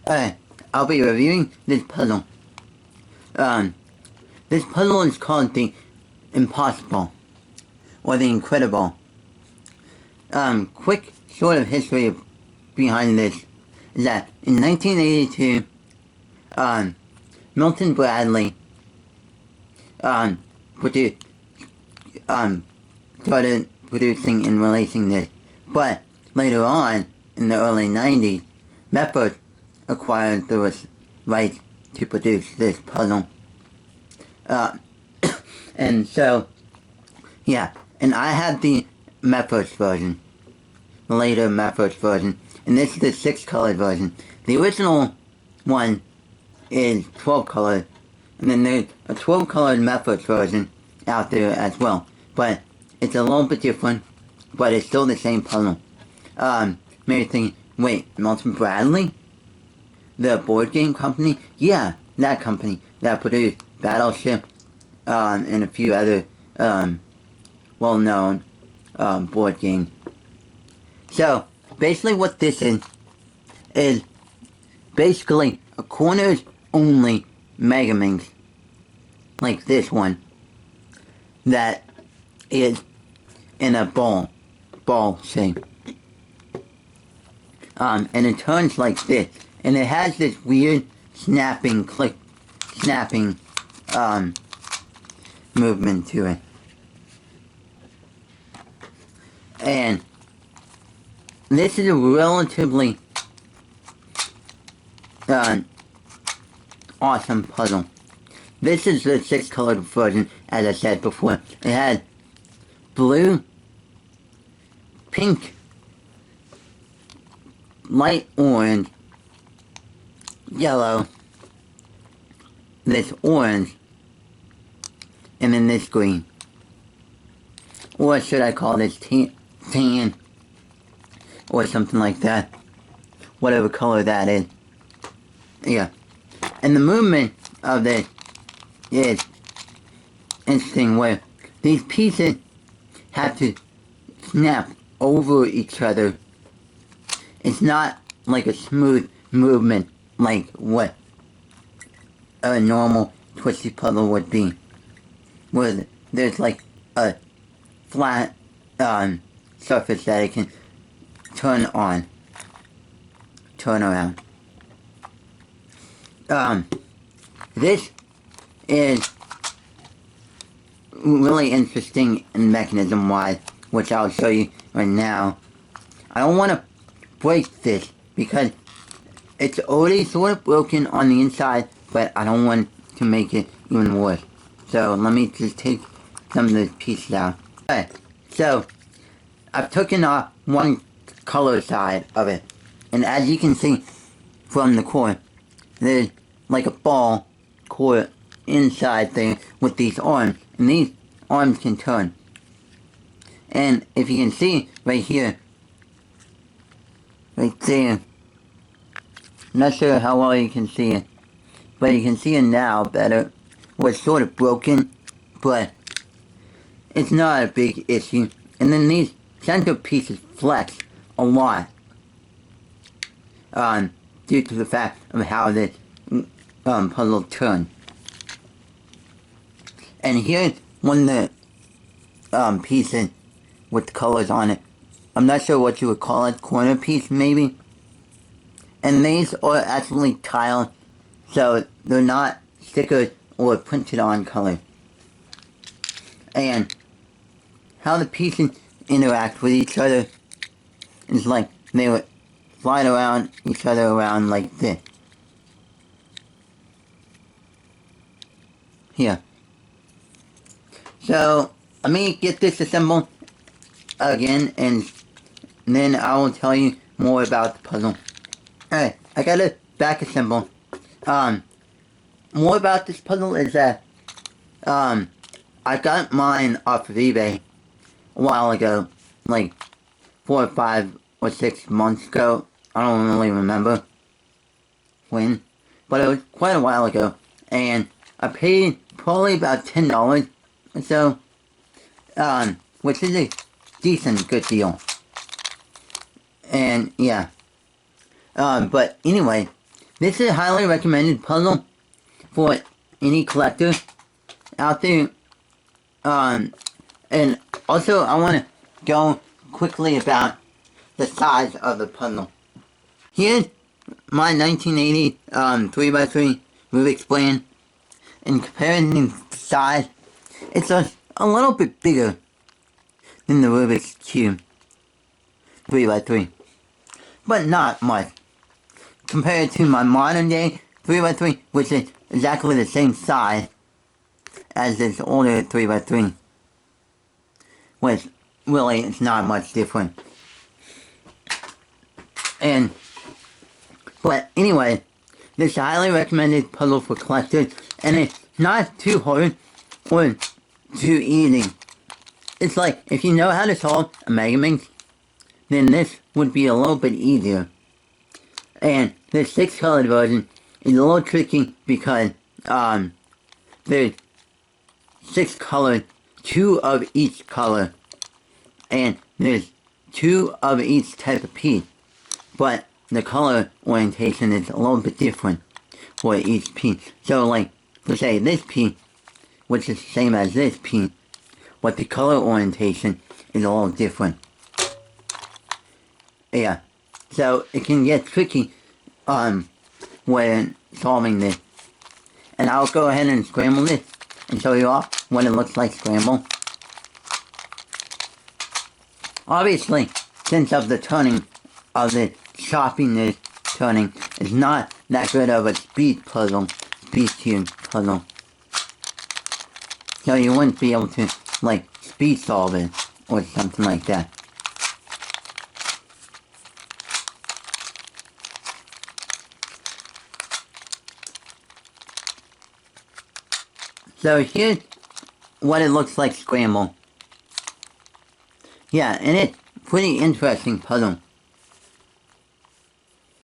Alright, I'll be reviewing this puzzle. This puzzle is called the Impossiball, or the Incredible. Quick sort of history behind this is that in 1982, Milton Bradley, started producing and releasing this, but later on, in the early 90s, Meffert acquired the rights to produce this puzzle. And so, yeah, and I had the Meffert's version, the later Meffert's version, and this is the 6-colored version. The original one is 12-colored, and then there's a 12-colored Meffert's version out there as well, but it's a little bit different, but it's still the same puzzle. Maybe thinking, wait, Milton Bradley? The board game company? Yeah, that company that produced Battleship, and a few other, well-known, board games. So, basically what this is basically a corners-only Mega Minx, like this one, that is in a ball shape. And it turns like this, and it has this weird snapping movement to it. And this is a relatively awesome puzzle. This is the 6-colored version, as I said before. It had blue, pink, light orange, yellow, this orange, and then this green. Or should I call this tan, or something like that. Whatever color that is. Yeah. And the movement of this is interesting, where these pieces have to snap over each other. It's not like a smooth movement like what a normal twisty puzzle would be, where there's like a flat surface that it can turn around. This is really interesting in mechanism-wise, which I'll show you right now. I don't want to break this because it's already sort of broken on the inside, but I don't want to make it even worse. So let me just take some of the pieces out. Okay, so I've taken off one color side of it, and as you can see from the core, there's like a ball core inside there with these arms, and these arms can turn. And if you can see right here, right there, I'm not sure how well you can see it, but you can see it now better. Well, it's sort of broken, but it's not a big issue. And then these center pieces flex a lot, due to the fact of how this puzzle turns. And here's one of the pieces with colors on it. I'm not sure what you would call it, corner piece maybe. And these are actually tiled, so they're not stickered or printed on color. And how the pieces interact with each other is like they would slide around each other around like this. Here. So, let me get this assembled again, and then I will tell you more about the puzzle. Alright, I got it back assembled. More about this puzzle is that, I got mine off of eBay a while ago, like 4 or 5 or 6 months ago. I don't really remember when, but it was quite a while ago, and I paid probably about $10 or so, which is a decent good deal. And yeah, but anyway, this is a highly recommended puzzle for any collector out there. And also I want to go quickly about the size of the puzzle. Here's my 1980 3x3 Rubik's Plan. In comparison to size, it's a little bit bigger than the Rubik's Cube 3x3, but not much. Compared to my modern day 3x3, which is exactly the same size as this older 3x3, which really it's not much different. But anyway, this is a highly recommended puzzle for collectors, and it's not too hard or too easy. It's like, if you know how to solve a Mega Mix, then this would be a little bit easier. And the 6-colored version is a little tricky because there's 6 colors, 2 of each color, and there's 2 of each type of piece, but the color orientation is a little bit different for each piece. So like, for say this piece, which is the same as this piece, but the color orientation is a little different. Yeah, so it can get tricky when solving this. And I'll go ahead and scramble this and show you off what it looks like scrambled. Obviously, since of the turning of the chopping this turning is not that good of a speed cube puzzle. So you wouldn't be able to, like, speed solve it or something like that. So here's what it looks like scrambled. Yeah, and it's pretty interesting puzzle.